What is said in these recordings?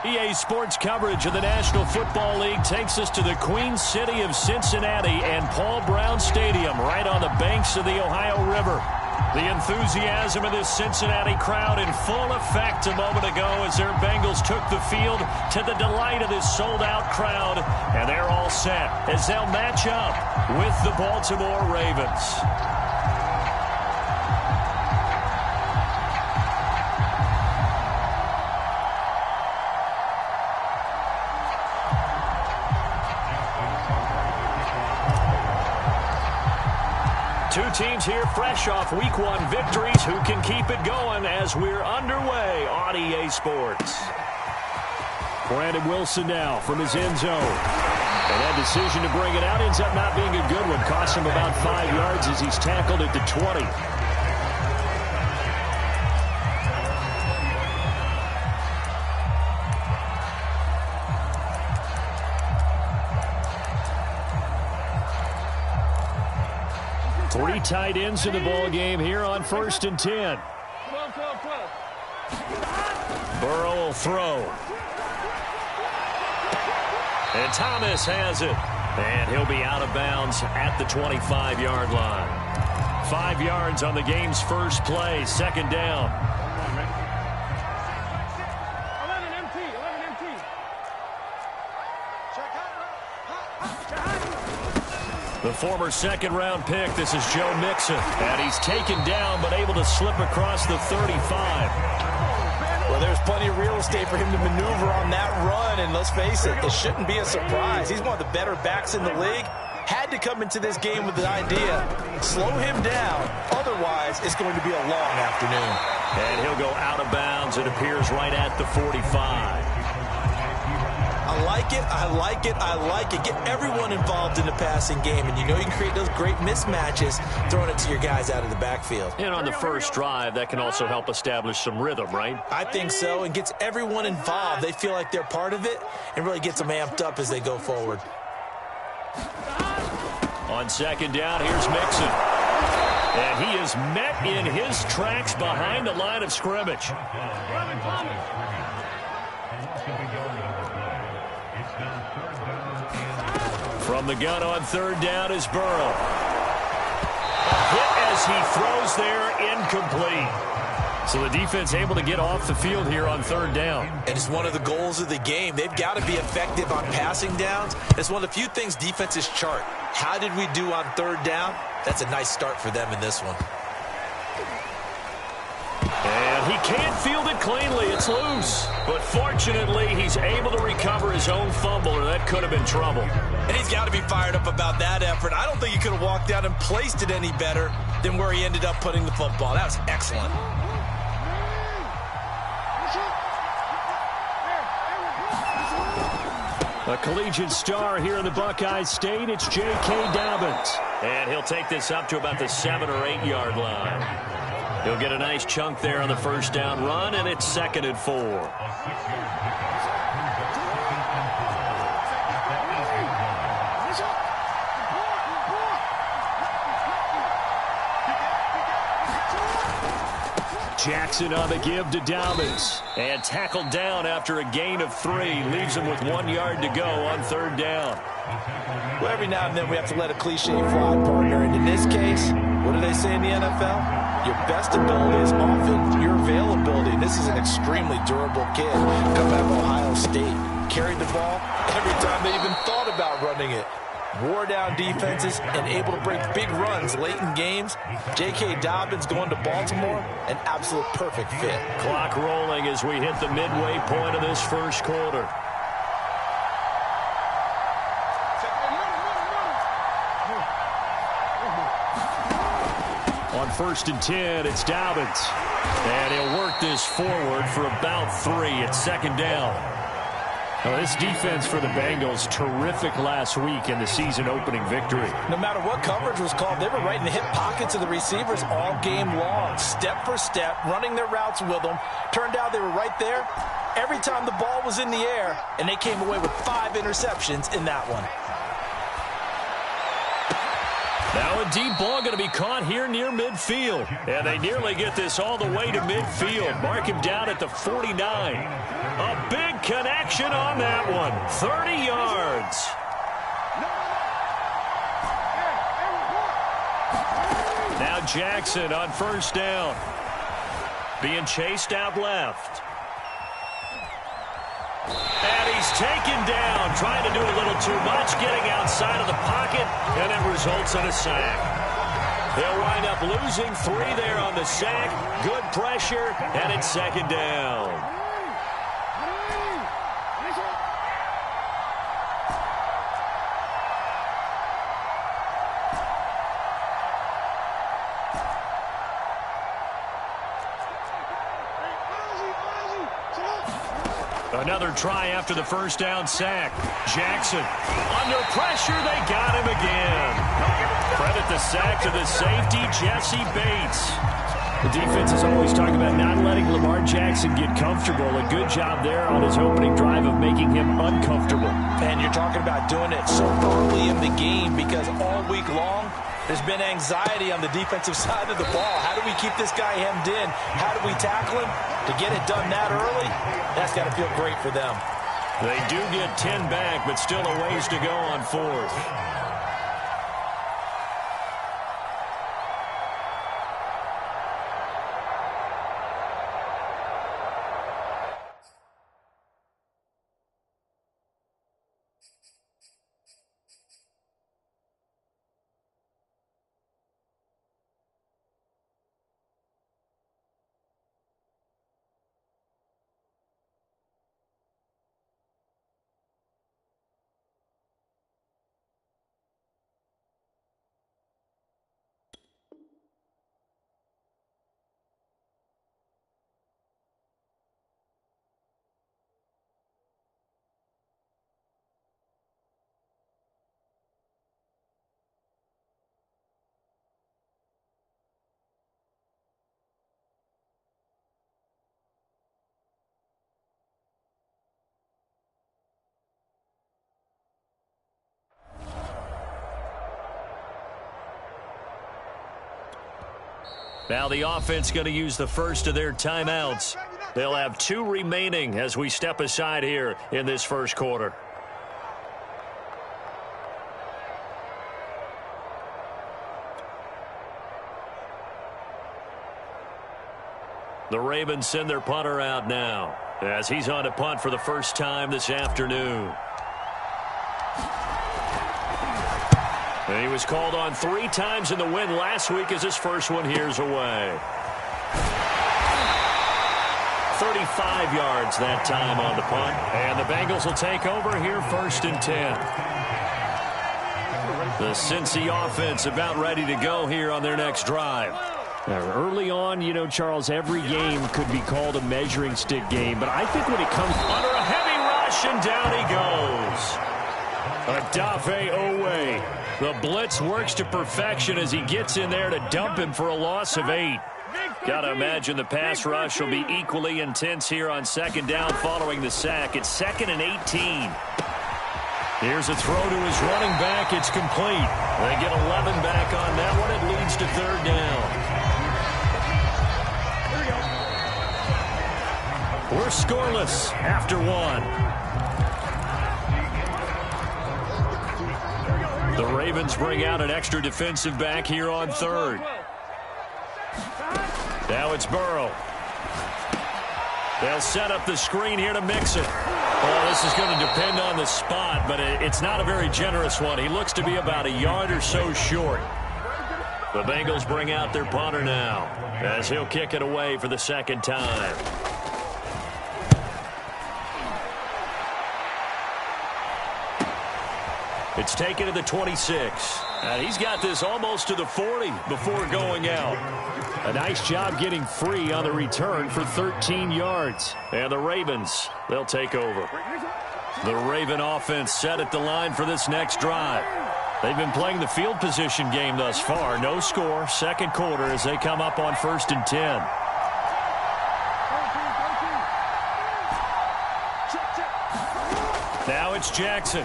EA Sports coverage of the National Football League takes us to the Queen City of Cincinnati and Paul Brown Stadium right on the banks of the Ohio River. The enthusiasm of this Cincinnati crowd in full effect a moment ago as their Bengals took the field to the delight of this sold-out crowd. And they're all set as they'll match up with the Baltimore Ravens. Two teams here fresh off Week 1 victories who can keep it going as we're underway on EA Sports. Brandon Wilson now from his end zone. And that decision to bring it out ends up not being a good one. Cost him about 5 yards as he's tackled at the 20. Three tight ends in the ball game here on 1st and 10. Burrow will throw. And Thomas has it. And he'll be out of bounds at the 25-yard line. 5 yards on the game's first play. 2nd down. The former second-round pick, this is Joe Mixon. And he's taken down but able to slip across the 35. Well, there's plenty of real estate for him to maneuver on that run. And let's face it, it shouldn't be a surprise. He's one of the better backs in the league. Had to come into this game with the idea, slow him down. Otherwise, it's going to be a long afternoon. And he'll go out of bounds. It appears right at the 45. I like it, I like it, I like it. Get everyone involved in the passing game, and you know you can create those great mismatches throwing it to your guys out of the backfield. And on the first drive, that can also help establish some rhythm, right? I think so, and gets everyone involved. They feel like they're part of it, and really gets them amped up as they go forward. On 2nd down, here's Mixon. And he is met in his tracks behind the line of scrimmage. From the gun on 3rd down is Burrow. A hit as he throws there, incomplete. So the defense able to get off the field here on 3rd down. And it's one of the goals of the game. They've got to be effective on passing downs. It's one of the few things defenses chart. How did we do on 3rd down? That's a nice start for them in this one. And he can't field it cleanly. It's loose. But fortunately, he's able to recover his own fumble, or that could have been trouble. And he's got to be fired up about that effort. I don't think he could have walked out and placed it any better than where he ended up putting the football. That was excellent. A collegiate star here in the Buckeye State, it's J.K. Dobbins. And he'll take this up to about the 7 or 8 yard line. He'll get a nice chunk there on the first down run, and it's 2nd and 4. Jackson on the give to Dobbins. And tackled down after a gain of 3. Leaves him with 1 yard to go on 3rd down. Well, every now and then we have to let a cliche fly, partner. And in this case, what do they say in the NFL? Your best ability is often your availability. And this is an extremely durable kid coming out of Ohio State. Carried the ball every time they even thought about running it. Wore down defenses and able to break big runs late in games. J.K. Dobbins going to Baltimore, an absolute perfect fit. Clock rolling as we hit the midway point of this first quarter. On 1st and 10, it's Dobbins. And he'll work this forward for about 3. It's 2nd down. Now, this defense for the Bengals, terrific last week in the season-opening victory. No matter what coverage was called, they were right in the hip pockets of the receivers all game long. Step for step, running their routes with them. Turned out they were right there every time the ball was in the air, and they came away with 5 interceptions in that one. Now a deep ball going to be caught here near midfield. And they nearly get this all the way to midfield. Mark him down at the 49. A big connection on that one. 30 yards. Now Jackson on first down. Being chased out left. And he's taken down, trying to do a little too much, getting outside of the pocket, and it results in a sack. They'll wind up losing 3 there on the sack. Good pressure, and it's second down. Another try after the first down sack. Jackson under pressure. They got him again. Credit the sack to the safety, Jesse Bates. The defense is always talking about not letting Lamar Jackson get comfortable. A good job there on his opening drive of making him uncomfortable. And you're talking about doing it so early in the game because all week long, there's been anxiety on the defensive side of the ball. How do we keep this guy hemmed in? How do we tackle him? To get it done that early, that's got to feel great for them. They do get 10 back, but still a ways to go on 4th. Now the offense going to use the first of their timeouts. They'll have 2 remaining as we step aside here in this first quarter. The Ravens send their punter out now as he's on to punt for the first time this afternoon. And he was called on 3 times in the win last week as his first one here's away. 35 yards that time on the punt. And the Bengals will take over here 1st and 10. The Cincy offense about ready to go here on their next drive. Now, early on, you know, Charles, every game could be called a measuring stick game. But I think when it comes under a heavy rush, and down he goes. Odafe Oweh. The blitz works to perfection as he gets in there to dump him for a loss of 8. Got to imagine the pass rush will be equally intense here on second down following the sack. It's 2nd and 18. Here's a throw to his running back. It's complete. They get 11 back on that one. It leads to 3rd down. We're scoreless after 1. The Ravens bring out an extra defensive back here on 3rd. Now it's Burrow. They'll set up the screen here to Mixon. Well, this is going to depend on the spot, but it's not a very generous one. He looks to be about a yard or so short. The Bengals bring out their punter now as he'll kick it away for the 2nd time. It's taken to the 26. And he's got this almost to the 40 before going out. A nice job getting free on the return for 13 yards. And the Ravens, they'll take over. The Raven offense set at the line for this next drive. They've been playing the field position game thus far. No score, 2nd quarter as they come up on 1st and 10. Now it's Jackson.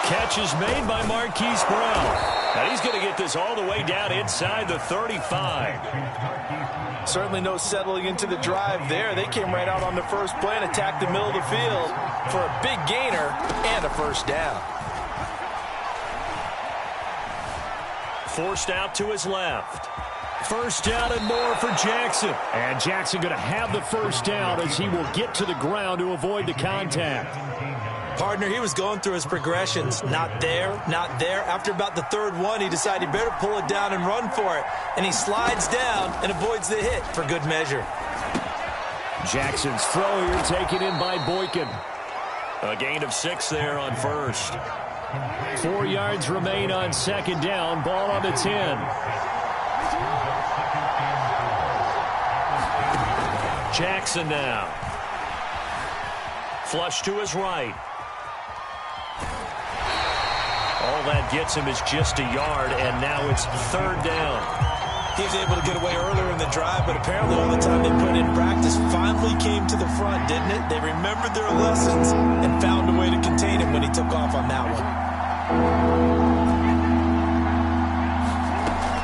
Catch is made by Marquise Brown. And he's going to get this all the way down inside the 35. Certainly no settling into the drive there. They came right out on the first play and attacked the middle of the field for a big gainer and a first down. Forced out to his left. First down and more for Jackson. And Jackson going to have the first down as he will get to the ground to avoid the contact. Partner, he was going through his progressions. Not there, not there. After about the third one, he decided he better pull it down and run for it. And he slides down and avoids the hit for good measure. Jackson's throw here taken in by Boykin. A gain of 6 there on first. 4 yards remain on second down. Ball on the 10. Jackson now. Flush to his right. All that gets him is just a yard, and now it's third down. He was able to get away earlier in the drive, but apparently all the time they put in practice finally came to the front, didn't it? They remembered their lessons and found a way to contain him when he took off on that one.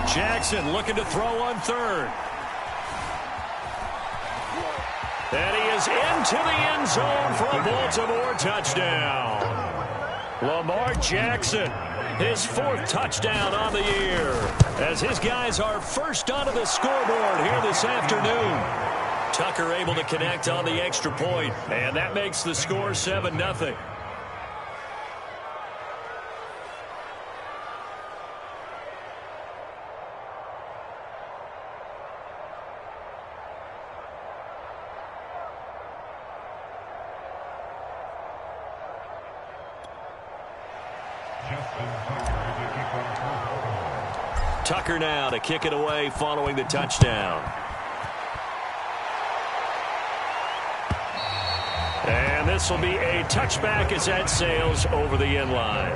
Jackson looking to throw on third. And he is into the end zone for a Baltimore touchdown. Lamar Jackson, his 4th touchdown on the year, as his guys are first onto the scoreboard here this afternoon. Tucker able to connect on the extra point, and that makes the score 7-0. Tucker now to kick it away following the touchdown. And this will be a touchback as that sails over the end line.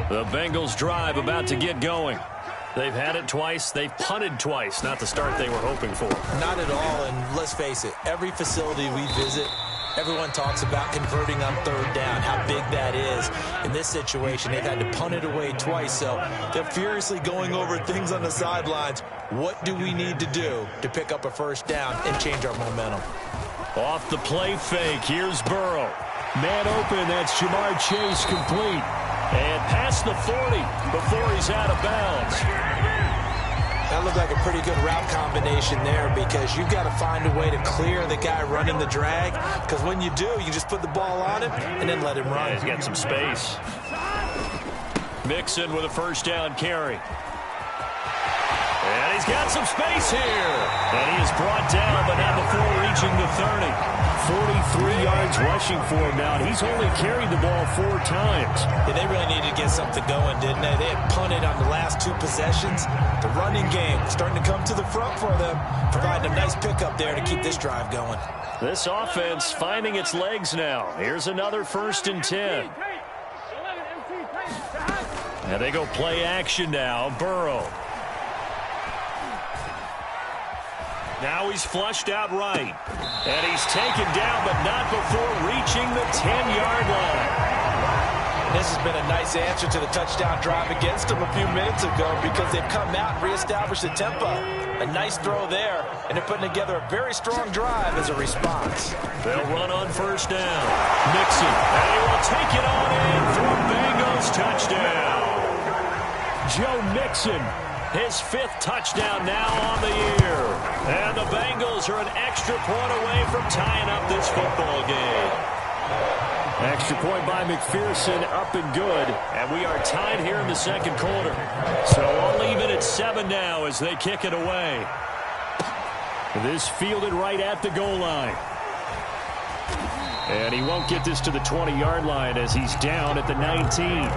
The Bengals drive about to get going. They've had it twice. They've punted twice. Not the start they were hoping for. Not at all, and let's face it, every facility we visit, everyone talks about converting on third down, how big that is. In this situation, they've had to punt it away twice, so they're furiously going over things on the sidelines. What do we need to do to pick up a first down and change our momentum? Off the play fake, here's Burrow. Man open, that's Jamar Chase complete. And past the 40 before he's out of bounds. That looked like a pretty good route combination there, because you've got to find a way to clear the guy running the drag, because when you do, you just put the ball on him and then let him run. Yeah, he's got some space. Mixon with a first down carry. And he's got some space here. And he is brought down, but not before reaching the 30. 43 yards rushing for him now. He's only carried the ball 4 times. Yeah, they really needed to get something going, didn't they? They had punted on the last 2 possessions. The running game starting to come to the front for them, providing a nice pickup there to keep this drive going. This offense finding its legs now. Here's another 1st and 10. And they go play action now. Burrow. Now he's flushed out right. And he's taken down, but not before reaching the 10-yard line. And this has been a nice answer to the touchdown drive against them a few minutes ago, because they've come out and reestablished the tempo. A nice throw there, and they're putting together a very strong drive as a response. They'll run on first down. Mixon, and he will take it on in for a Bengals touchdown. Joe Mixon. His 5th touchdown now on the year. And the Bengals are an extra point away from tying up this football game. Extra point by McPherson, up and good. And we are tied here in the second quarter. So I'll leave it at 7 now as they kick it away. This fielded right at the goal line. And he won't get this to the 20-yard line as he's down at the 19.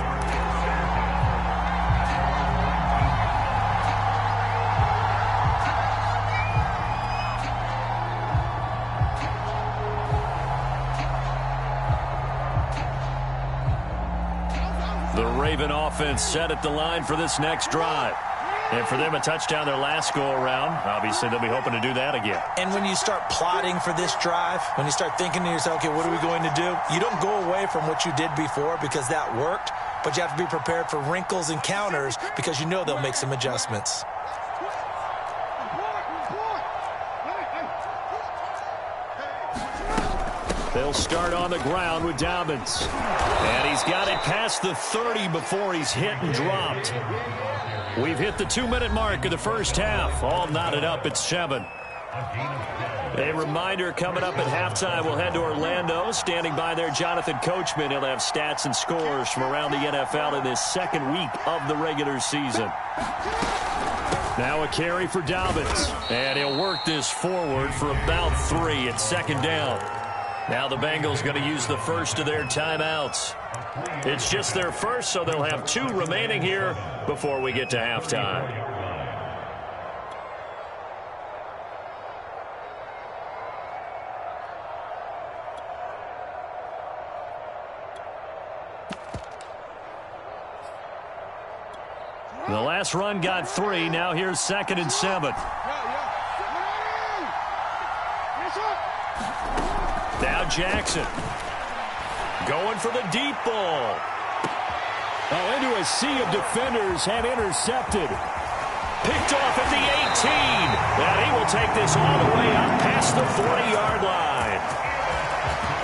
The Raven offense set at the line for this next drive. And for them, a touchdown their last go-around. Obviously, they'll be hoping to do that again. And when you start plotting for this drive, when you start thinking to yourself, okay, what are we going to do? You don't go away from what you did before because that worked, but you have to be prepared for wrinkles and counters because you know they'll make some adjustments. They'll start on the ground with Dobbins. And he's got it past the 30 before he's hit and dropped. We've hit the 2-minute mark of the first half. All knotted up at 7. A reminder coming up at halftime. We'll head to Orlando. Standing by there, Jonathan Coachman. He'll have stats and scores from around the NFL in this second week of the regular season. Now a carry for Dobbins. And he'll work this forward for about 3 at second down. Now the Bengals going to use the first of their timeouts. It's just their first, so they'll have 2 remaining here before we get to halftime. The last run got 3. Now here's 2nd and 7. Now Jackson going for the deep ball. Oh, into a sea of defenders and intercepted. Picked off at the 18. And he will take this all the way up past the 40-yard line.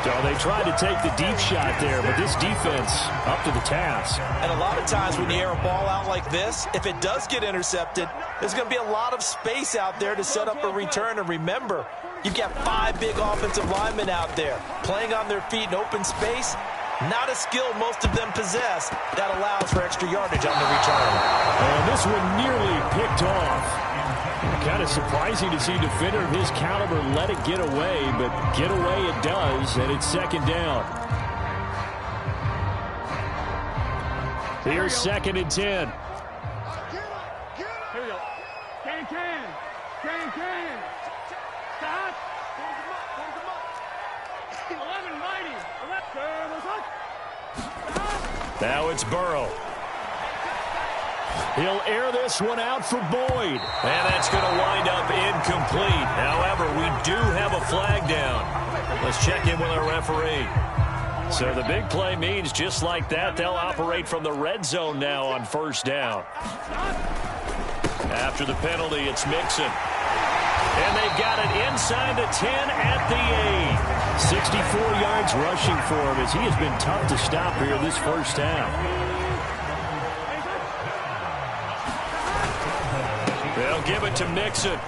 So they tried to take the deep shot there, but this defense up to the task. And a lot of times when you air a ball out like this, if it does get intercepted, there's going to be a lot of space out there to set up a return. And remember, you've got 5 big offensive linemen out there playing on their feet in open space. Not a skill most of them possess that allows for extra yardage on the return. And this one nearly picked off. Kind of surprising to see a defender of his caliber let it get away, but get away it does, and it's 2nd down. Here's 2nd and 10. Here we go. Can. Stop. 11 mighty. Now it's Burrow. He'll air this one out for Boyd. And that's going to wind up incomplete. However, we do have a flag down. Let's check in with our referee. So the big play means just like that, they'll operate from the red zone now on 1st down. After the penalty, it's Mixon. And they've got it inside the 10 at the 8. 64 yards rushing for him as he has been tough to stop here this first half. They'll give it to Mixon.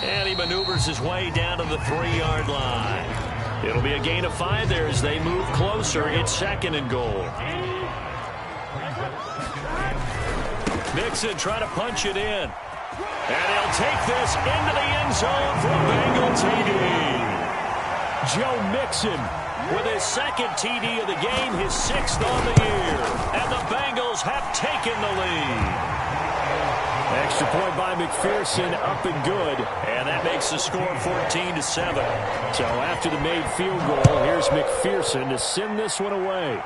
And he maneuvers his way down to the 3-yard line. It'll be a gain of 5 there as they move closer. It's 2nd and goal. Mixon trying to punch it in. And he'll take this into the end zone for a Bengal TD. Joe Mixon with his 2nd TD of the game, his 6th on the year. And the Bengals have taken the lead. Extra point by McPherson, up and good. And that makes the score 14-7. So after the made field goal, here's McPherson to send this one away.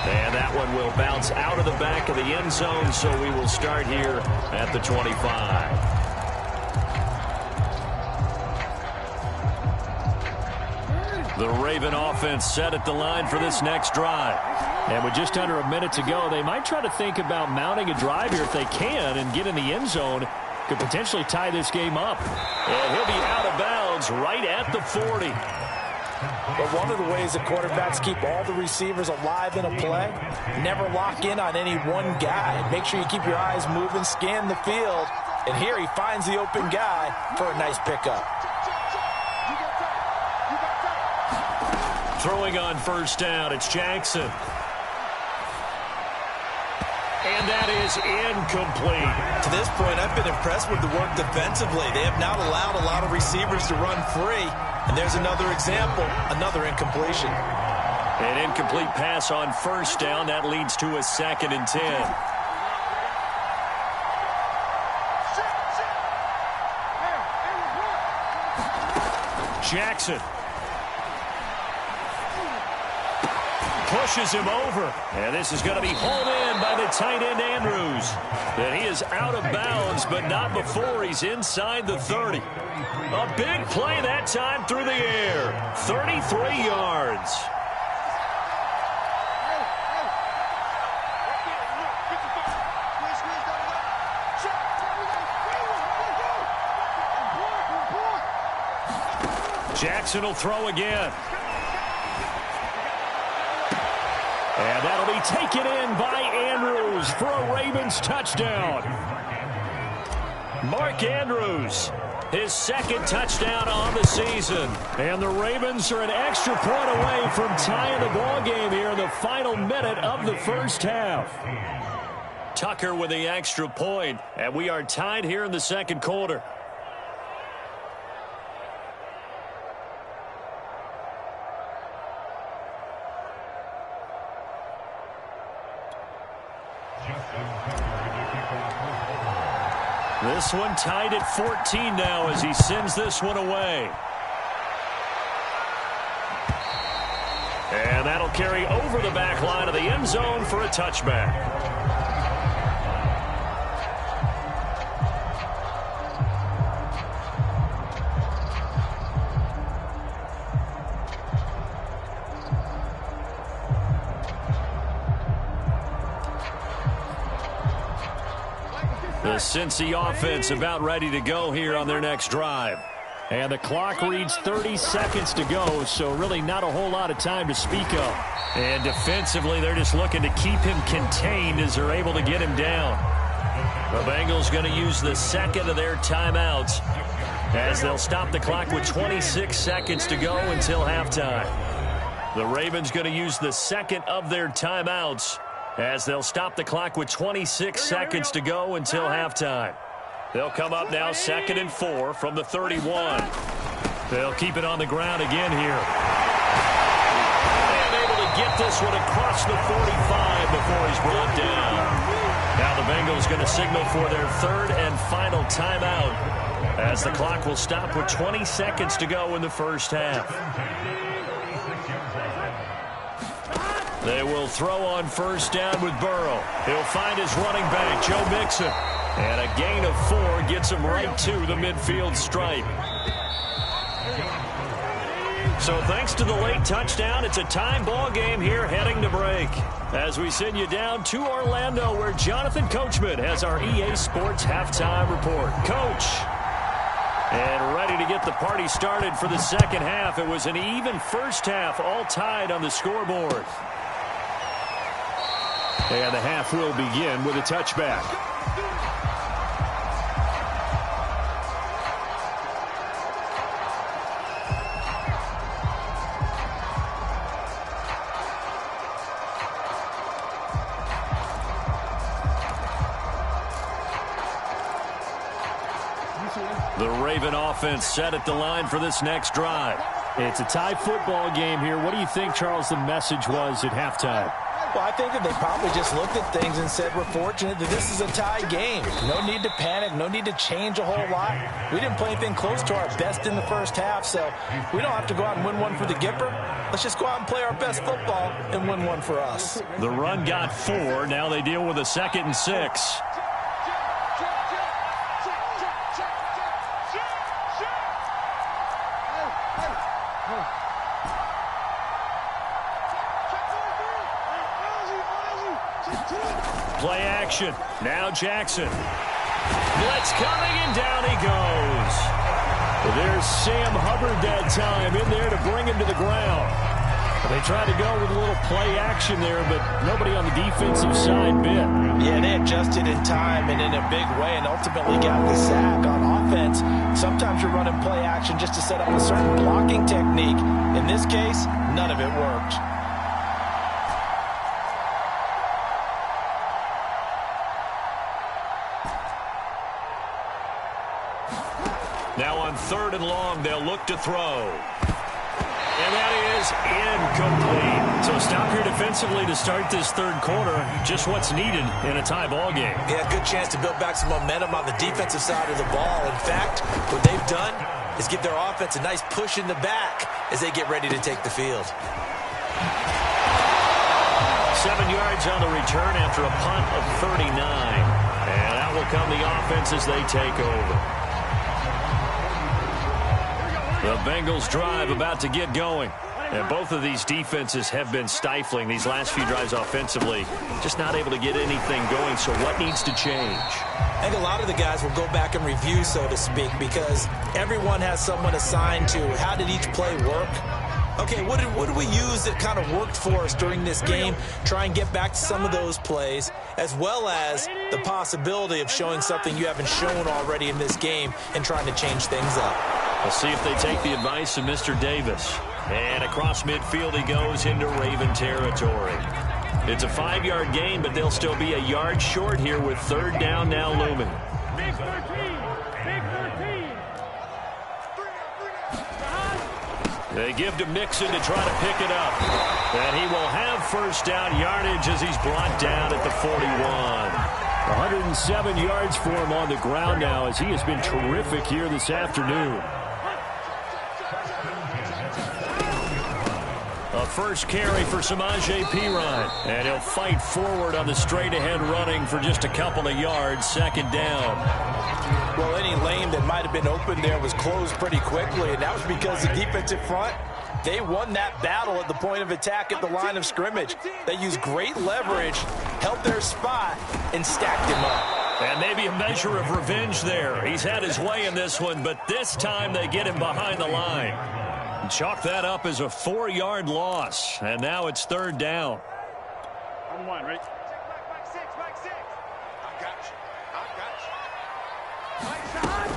And that one will bounce out of the back of the end zone, so we will start here at the 25. The Raven offense set at the line for this next drive. And with just under a minute to go, they might try to think about mounting a drive here if they can and get in the end zone. Could potentially tie this game up. And he'll be out of bounds right at the 40. But one of the ways that quarterbacks keep all the receivers alive in a play, never lock in on any one guy. Make sure you keep your eyes moving, scan the field. And here he finds the open guy for a nice pickup. Throwing on 1st down, it's Jackson. And that is incomplete. To this point, I've been impressed with the work defensively. They have not allowed a lot of receivers to run free. And there's another example, another incompletion. An incomplete pass on 1st down. That leads to a 2nd and 10. Jackson. pushes him over. And this is going to be hauled in by the tight end, Andrews. And he is out of bounds, but not before he's inside the 30. A big play that time through the air. 33 yards. Jackson will throw again. And that'll be taken in by Andrews for a Ravens touchdown. Mark Andrews, his second touchdown on the season. And the Ravens are an extra point away from tying the ball game here in the final minute of the first half. Tucker with the extra point, and we are tied here in the second quarter. This one tied at 14 now as he sends this one away. And that'll carry over the back line of the end zone for a touchback. The Cincy offense about ready to go here on their next drive. And the clock reads 30 seconds to go, so really not a whole lot of time to speak of. And defensively, they're just looking to keep him contained as they're able to get him down. The Bengals going to use the second of their timeouts as they'll stop the clock with 26 seconds to go until halftime. The Ravens going to use the second of their timeouts as they'll stop the clock with 26 seconds to go until halftime. They'll come up now 2nd and 4 from the 31. They'll keep it on the ground again here. And able to get this one across the 45 before he's brought down. Now the Bengals going to signal for their third and final timeout as the clock will stop with 20 seconds to go in the first half. They will throw on first down with Burrow. He'll find his running back, Joe Mixon. And a gain of 4 gets him right to the midfield stripe. So thanks to the late touchdown, it's a time ball game here heading to break. As we send you down to Orlando, where Jonathan Coachman has our EA Sports halftime report. Coach. And ready to get the party started for the second half. It was an even first half, all tied on the scoreboard. And the half will begin with a touchback. The Raven offense set at the line for this next drive. It's a tie football game here. What do you think, Charles, the message was at halftime? Well, I think that they probably just looked at things and said, we're fortunate that this is a tie game. No need to panic, no need to change a whole lot. We didn't play anything close to our best in the first half, so we don't have to go out and win one for the Gipper. Let's just go out and play our best football and win one for us. The run got 4. Now they deal with a 2nd and 6. Play action. Now Jackson. Blitz coming, and down he goes. There's Sam Hubbard that time in there to bring him to the ground. They tried to go with a little play action there, but nobody on the defensive side bit. Yeah, they adjusted in time and in a big way and ultimately got the sack. On offense, sometimes you're running play action just to set up a certain blocking technique. In this case, none of it worked. Now on 3rd and long, they'll look to throw. And that is incomplete. So stop here defensively to start this third quarter. Just what's needed in a tie ball game. Yeah, good chance to build back some momentum on the defensive side of the ball. In fact, what they've done is give their offense a nice push in the back as they get ready to take the field. 7 yards on the return after a punt of 39. And out will come the offense as they take over. The Bengals drive about to get going. And both of these defenses have been stifling these last few drives offensively. Just not able to get anything going, so what needs to change? I think a lot of the guys will go back and review, so to speak, because everyone has someone assigned to how did each play work. Okay, what did we use that kind of worked for us during this game? Try and get back to some of those plays, as well as the possibility of showing something you haven't shown already in this game and trying to change things up. We'll see if they take the advice of Mr. Davis. And across midfield he goes into Raven territory. It's a 5-yard gain, but they'll still be a yard short here with third down now looming. Big 13. Big 13. They give to Mixon to try to pick it up. And he will have first down yardage as he's brought down at the 41. 107 yards for him on the ground now as he has been terrific here this afternoon. A first carry for Samaje Perine. And he'll fight forward on the straight-ahead running for just a couple of yards. Second down. Well, any lane that might have been open there was closed pretty quickly, and that was because the defensive front, they won that battle at the point of attack at the line of scrimmage. They used great leverage, held their spot, and stacked him up. And maybe a measure of revenge there. He's had his way in this one, but this time they get him behind the line. Chalk that up as a 4-yard loss. And now it's third down. On one, right?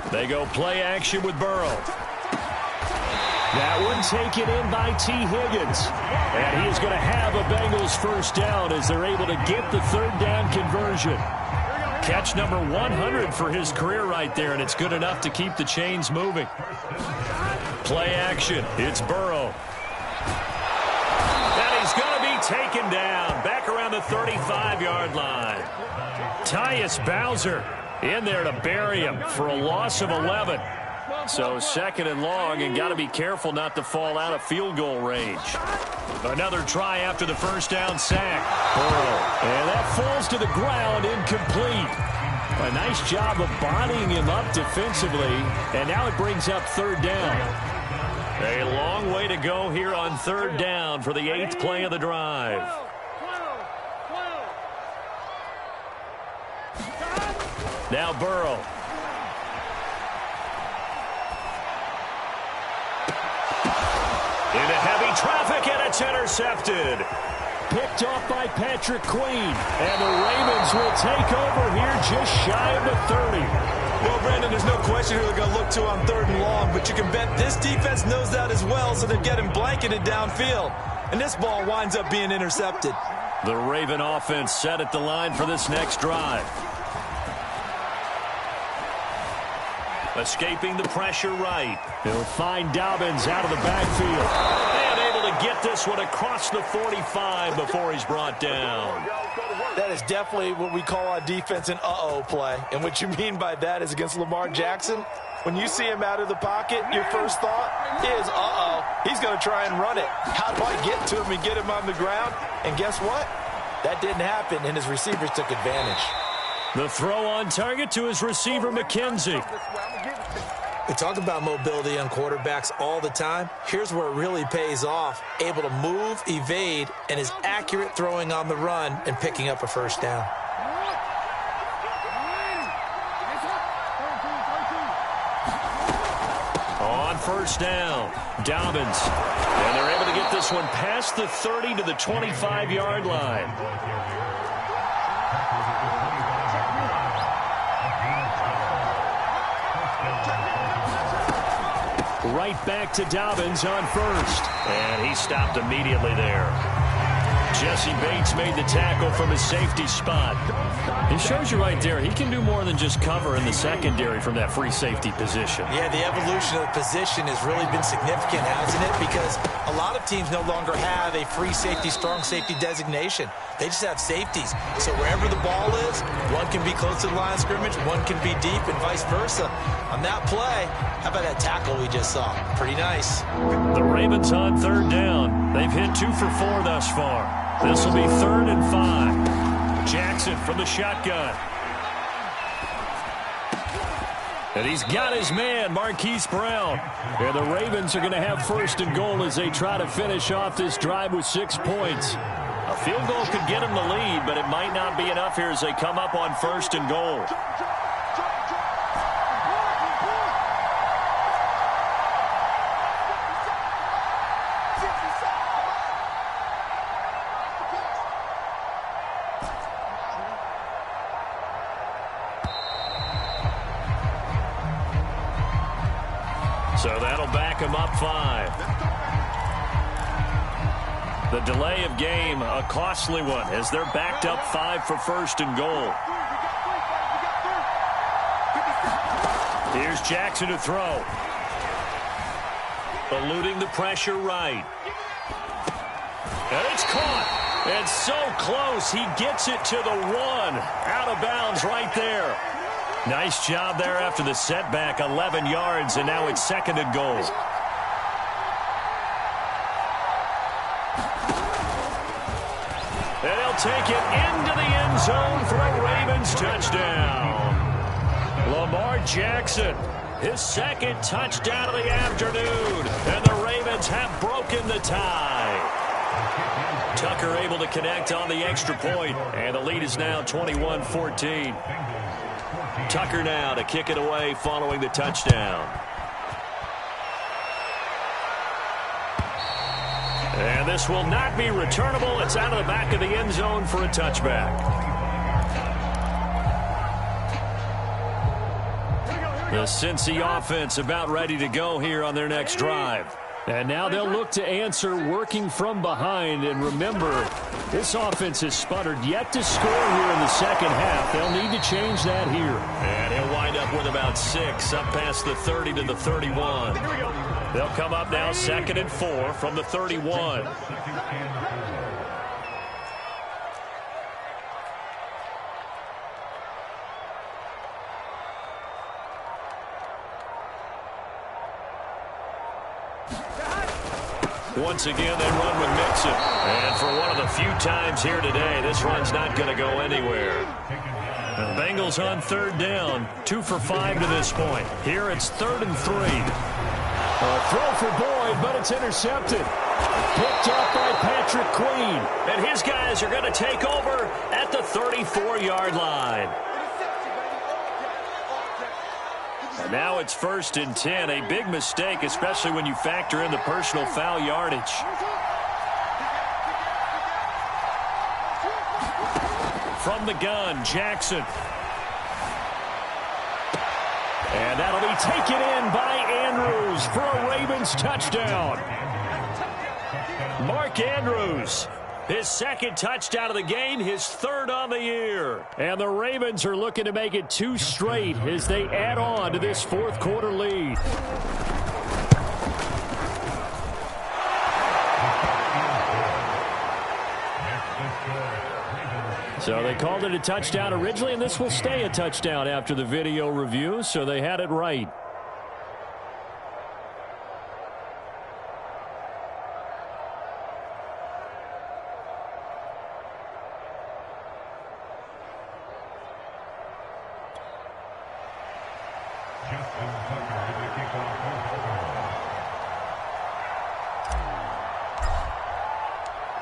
They go play action with Burrow. That one taken in by T. Higgins. And he is going to have a Bengals first down as they're able to get the third down conversion. Catch number 100 for his career right there, and it's good enough to keep the chains moving. Play action. It's Burrow. And he's going to be taken down back around the 35-yard line. Tyus Bowser in there to bury him for a loss of 11. So second and long, and got to be careful not to fall out of field goal range. Another try after the first down sack. Burrow. And that falls to the ground, incomplete. A nice job of bodying him up defensively, and now it brings up third down. A long way to go here on third down for the 8th play of the drive. Now Burrow. Into heavy traffic, and it's intercepted. Picked off by Patrick Queen. And the Ravens will take over here just shy of the 30. Well, Brandon, there's no question who they're going to look to on third and long, but you can bet this defense knows that as well, so they're getting blanketed downfield. And this ball winds up being intercepted. The Raven offense set at the line for this next drive. Escaping the pressure right. He'll find Dobbins out of the backfield. And able to get this one across the 45 before he's brought down. That is definitely what we call on defense an uh-oh play. And what you mean by that is against Lamar Jackson, when you see him out of the pocket, your first thought is, uh-oh, he's going to try and run it. How do I get to him and get him on the ground? And guess what? That didn't happen, and his receivers took advantage. The throw on target to his receiver, McKenzie. We talk about mobility on quarterbacks all the time. Here's where it really pays off. Able to move, evade, and is accurate throwing on the run and picking up a first down. On first down, Dobbins. And they're able to get this one past the 30 to the 25-yard line. Right back to Dobbins on first. And he stopped immediately there. Jesse Bates made the tackle from his safety spot. It shows you right there, he can do more than just cover in the secondary from that free safety position. Yeah, the evolution of the position has really been significant, hasn't it? Because a lot of teams no longer have a free safety, strong safety designation. They just have safeties. So wherever the ball is, one can be close to the line of scrimmage, one can be deep, and vice versa. On that play, how about that tackle we just saw? Pretty nice. The Ravens on third down. They've hit 2 for 4 thus far. This will be 3rd and 5. Jackson from the shotgun. And he's got his man, Marquise Brown. And the Ravens are going to have 1st and goal as they try to finish off this drive with 6 points. A field goal could get them the lead, but it might not be enough here as they come up on 1st and goal. So that'll back him up 5. The delay of game, a costly one, as they're backed up 5 for 1st and goal. Here's Jackson to throw. Eluding the pressure right. And it's caught. And so close, he gets it to the 1. Out of bounds right there. Nice job there after the setback, 11 yards, and now it's 2nd and goal. And he'll take it into the end zone for a Ravens touchdown. Lamar Jackson, his 2nd touchdown of the afternoon, and the Ravens have broken the tie. Tucker able to connect on the extra point, and the lead is now 21-14. Tucker now to kick it away following the touchdown. And this will not be returnable. It's out of the back of the end zone for a touchback. The Cincy offense about ready to go here on their next drive. And now they'll look to answer working from behind. And remember, this offense has sputtered yet to score here in the 2nd half. They'll need to change that here. And he'll wind up with about 6 up past the 30 to the 31. They'll come up now 2nd and 4 from the 31. Once again, they run with Mixon. And for one of the few times here today, this run's not going to go anywhere. The Bengals on 3rd down, 2 for 5 to this point. Here it's 3rd and 3. A throw for Boyd, but it's intercepted. Picked up by Patrick Queen. And his guys are going to take over at the 34-yard line. And now it's 1st and 10. A big mistake, especially when you factor in the personal foul yardage. From the gun, Jackson. And that'll be taken in by Andrews for a Ravens touchdown. Mark Andrews, his 2nd touchdown of the game, his 3rd on the year. And the Ravens are looking to make it 2 straight as they add on to this 4th quarter lead. So they called it a touchdown originally, and this will stay a touchdown after the video review, so they had it right.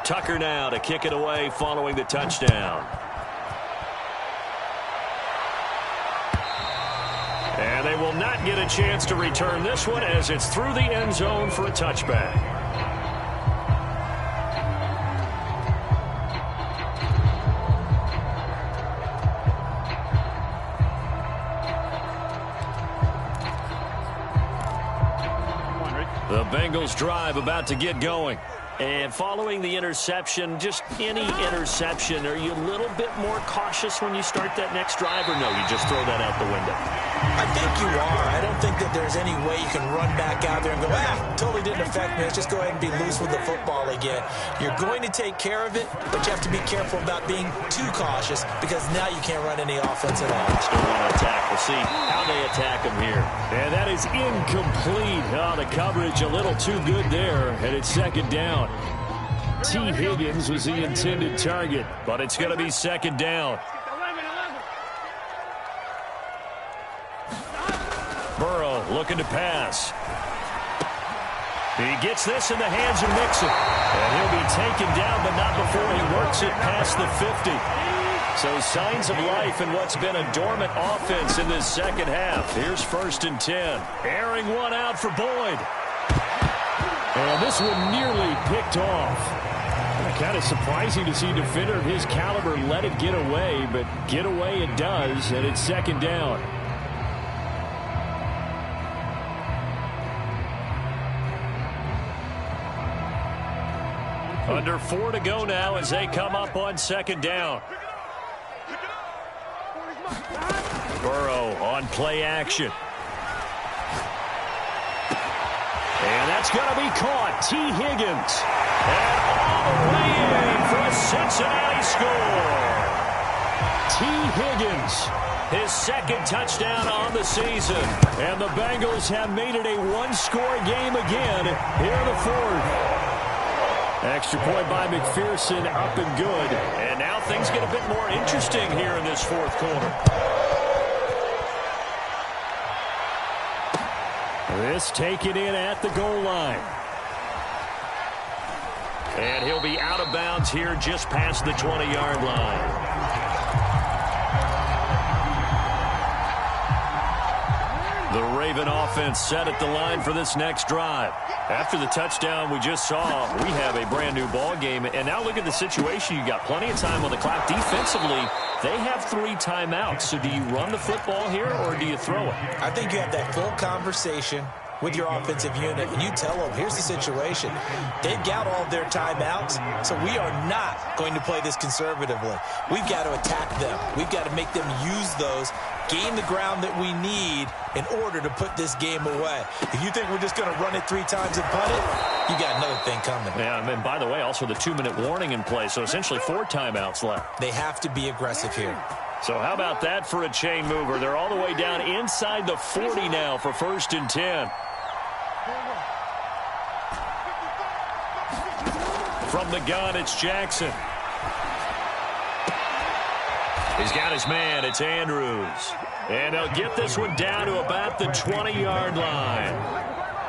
Tucker now to kick it away following the touchdown. And they will not get a chance to return this one as it's through the end zone for a touchback. The Bengals drive about to get going. And following the interception, just any interception, are you a little bit more cautious when you start that next drive, or no, you just throw that out the window? I think you are. I don't think that there's any way you can run back out there and go, totally didn't affect me. Let's just go ahead and be loose with the football again. You're going to take care of it, but you have to be careful about being too cautious because now you can't run any offense at all. Still want to attack. We'll see how they attack him here. And that is incomplete. Oh, the coverage a little too good there, and it's 2nd down. T. Higgins was the intended target. But it's going to be second down. 11. Burrow looking to pass. He gets this in the hands of Mixon. And he'll be taken down, but not before he works it past the 50. So signs of life in what's been a dormant offense in this second half. Here's 1st and 10. Airing one out for Boyd. And this one nearly picked off. Kind of surprising to see a defender of his caliber let it get away, but get away it does, and it's second down. Under 4 to go now as they come up on second down. Burrow on play action. And that's going to be caught. T. Higgins. And all the way in for a Cincinnati score. T. Higgins, his second touchdown on the season. And the Bengals have made it a one-score game again here in the fourth. Extra point by McPherson, up and good. And now things get a bit more interesting here in this fourth quarter. This taken in at the goal line. And he'll be out of bounds here just past the 20-yard line. The Raven offense set at the line for this next drive. After the touchdown we just saw, we have a brand new ball game. And now look at the situation. You got plenty of time on the clock. Defensively, they have 3 timeouts. So do you run the football here or do you throw it? I think you have that full conversation with your offensive unit, and you tell them, here's the situation. They've got all of their timeouts, so we are not going to play this conservatively. We've got to attack them. We've got to make them use those, gain the ground that we need in order to put this game away. If you think we're just going to run it 3 times and punt it, you got another thing coming. Yeah, and by the way, also the 2-minute warning in play, so essentially 4 timeouts left. They have to be aggressive here. So how about that for a chain mover? They're all the way down inside the 40 now for 1st and 10. From the gun, it's Jackson. He's got his man. It's Andrews. And they'll get this one down to about the 20-yard line.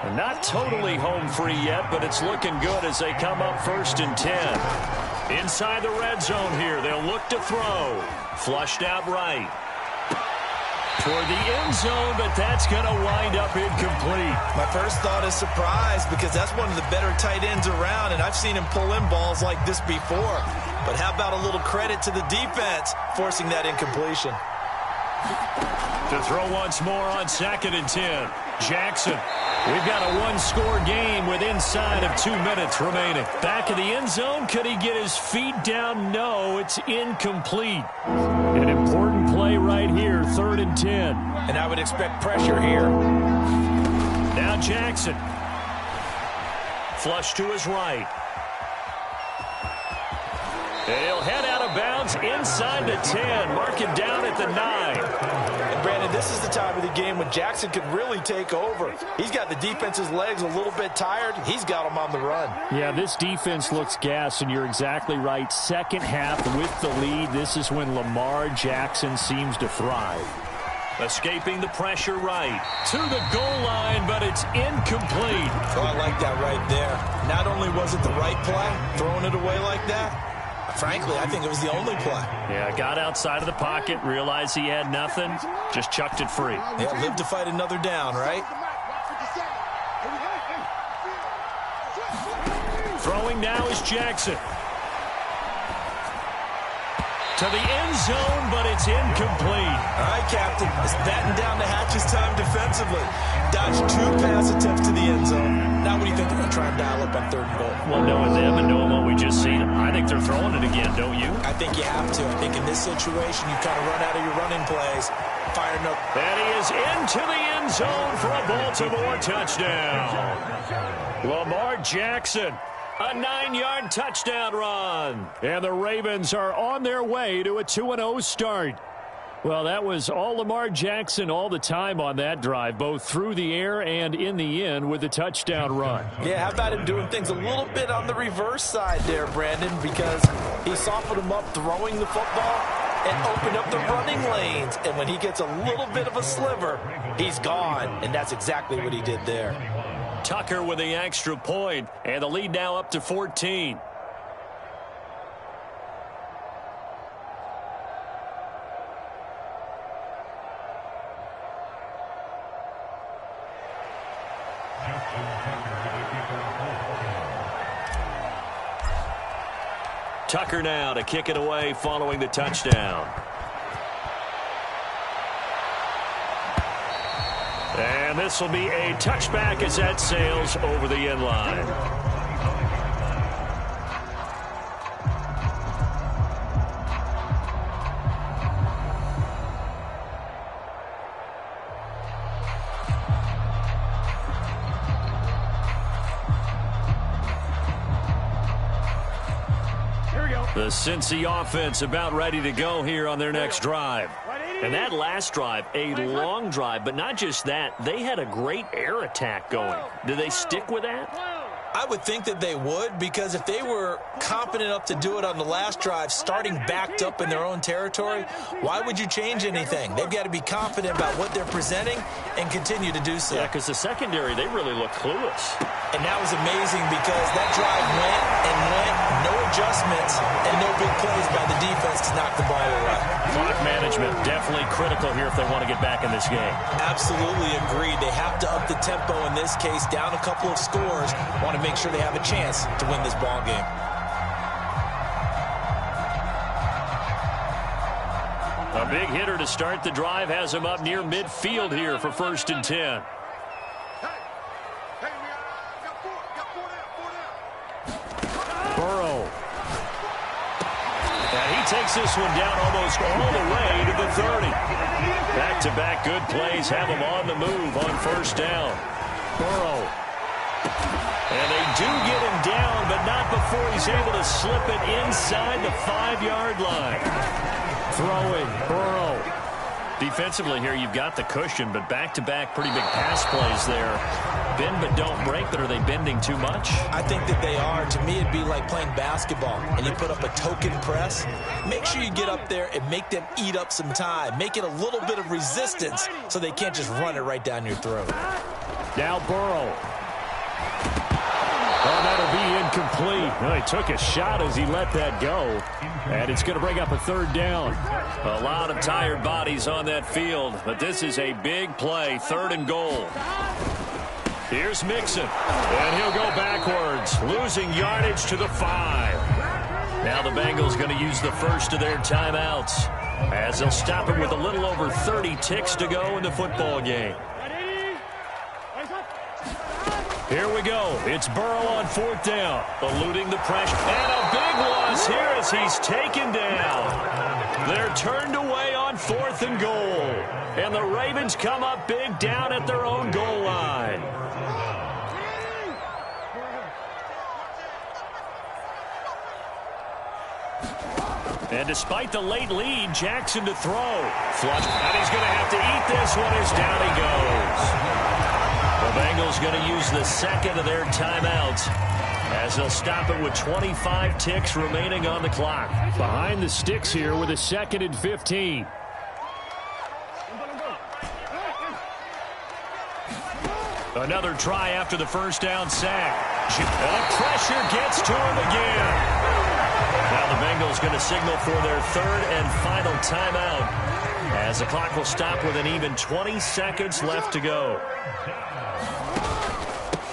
And not totally home free yet, but it's looking good as they come up 1st and 10. Inside the red zone here. They'll look to throw. Flushed out right. Toward the end zone, but that's going to wind up incomplete. My first thought is surprise because that's one of the better tight ends around, and I've seen him pull in balls like this before. But how about a little credit to the defense forcing that incompletion? To throw once more on 2nd and 10. Jackson. We've got a one-score game with inside of 2 minutes remaining. Back of the end zone. Could he get his feet down? No, it's incomplete. An important play right here, 3rd and 10. And I would expect pressure here. Now Jackson. Flush to his right. And he'll head out of bounds inside the 10. Mark him down at the 9. And Brandon, this is the time of the game when Jackson could really take over. He's got the defense's legs a little bit tired. He's got them on the run. Yeah, this defense looks gassed, and you're exactly right. Second half with the lead, this is when Lamar Jackson seems to thrive. Escaping the pressure right. To the goal line, but it's incomplete. Oh, I like that right there. Not only was it the right play, throwing it away like that, frankly, I think it was the only play. Yeah, got outside of the pocket, realized he had nothing, just chucked it free. Yeah, live to fight another down, right? Throwing now is Jackson. To the end zone, but it's incomplete. All right, Captain. It's batten down the hatches time defensively. Dodged 2 pass attempts to the end zone. Now what do you think they're going to try and dial up on 3rd and goal? Well, knowing them and knowing what we just seen, I think they're throwing it again, don't you? I think you have to. I think in this situation, you kind of run out of your running plays. Firing up. And he is into the end zone for a Baltimore touchdown. Lamar Jackson. A 9-yard touchdown run. And the Ravens are on their way to a 2-0 start. Well, that was all Lamar Jackson all the time on that drive, both through the air and in the end with a touchdown run. Yeah, how about him doing things a little bit on the reverse side there, Brandon, because he softened him up throwing the football and opened up the running lanes. And when he gets a little bit of a sliver, he's gone. And that's exactly what he did there. Tucker with the extra point, and the lead now up to 14. Tucker now to kick it away following the touchdown. And this will be a touchback as that sails over the end line. The Cincy offense about ready to go here on their next drive. And that last drive, a long drive, but not just that, they had a great air attack going. Do they stick with that? I would think that they would, because if they were confident enough to do it on the last drive, starting backed up in their own territory, why would you change anything? They've got to be confident about what they're presenting and continue to do so. Yeah, because the secondary, they really look clueless. And that was amazing because that drive went and went, no adjustments, and no big plays by the defense to knock the ball away. Clock management definitely critical here if they want to get back in this game. Absolutely agreed. They have to up the tempo in this case, down a couple of scores, want to make sure they have a chance to win this ball game. A big hitter to start the drive has him up near midfield here for 1st and 10. Burrow. And he takes this one down almost all the way to the 30. Back-to-back good plays have him on the move on 1st down. Burrow. And they do get him down, but not before he's able to slip it inside the 5-yard line. Throwing, Burrow. Defensively here, you've got the cushion, but back-to-back pretty big pass plays there. Bend but don't break, but are they bending too much? I think that they are. To me, it'd be like playing basketball, and you put up a token press. Make sure you get up there and make them eat up some time. Make it a little bit of resistance so they can't just run it right down your throat. Now Burrow. Oh, that'll be incomplete. Well, he took a shot as he let that go. And it's going to bring up a 3rd down. A lot of tired bodies on that field, but this is a big play, 3rd and goal. Here's Mixon, and he'll go backwards, losing yardage to the 5. Now the Bengals going to use the first of their timeouts, as they'll stop it with a little over 30 ticks to go in the football game. Here we go. It's Burrow on 4th down, eluding the pressure. And a big loss here as he's taken down. They're turned away on 4th and goal. And the Ravens come up big down at their own goal line. And despite the late lead, Jackson to throw. Flush. And he's going to have to eat this one as down he goes. The Bengals going to use the 2nd of their timeouts as they'll stop it with 25 ticks remaining on the clock. Behind the sticks here with a 2nd and 15. Another try after the 1st down sack. The pressure gets to him again. Now the Bengals going to signal for their 3rd and final timeout as the clock will stop with an even 20 seconds left to go.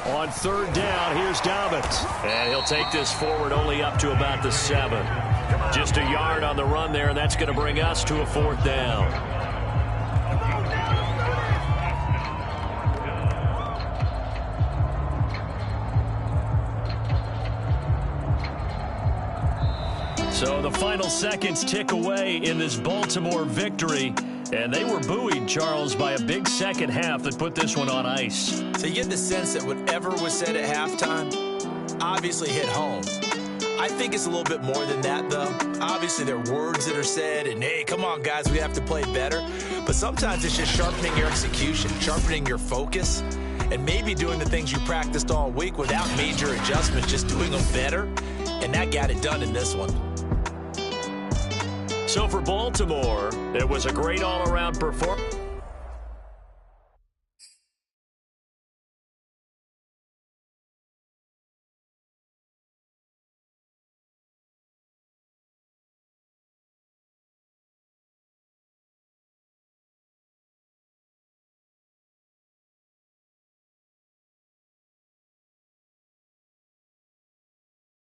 On 3rd down, here's Dobbins. And he'll take this forward only up to about the 7. Just a yard on the run there, and that's going to bring us to a 4th down. So the final seconds tick away in this Baltimore victory. And they were buoyed, Charles, by a big second half that put this one on ice. So you get the sense that whatever was said at halftime obviously hit home. I think it's a little bit more than that, though. Obviously, there are words that are said, and, hey, come on, guys, we have to play better. But sometimes it's just sharpening your execution, sharpening your focus, and maybe doing the things you practiced all week without major adjustments, just doing them better. And that got it done in this one. So for Baltimore, it was a great all-around performance.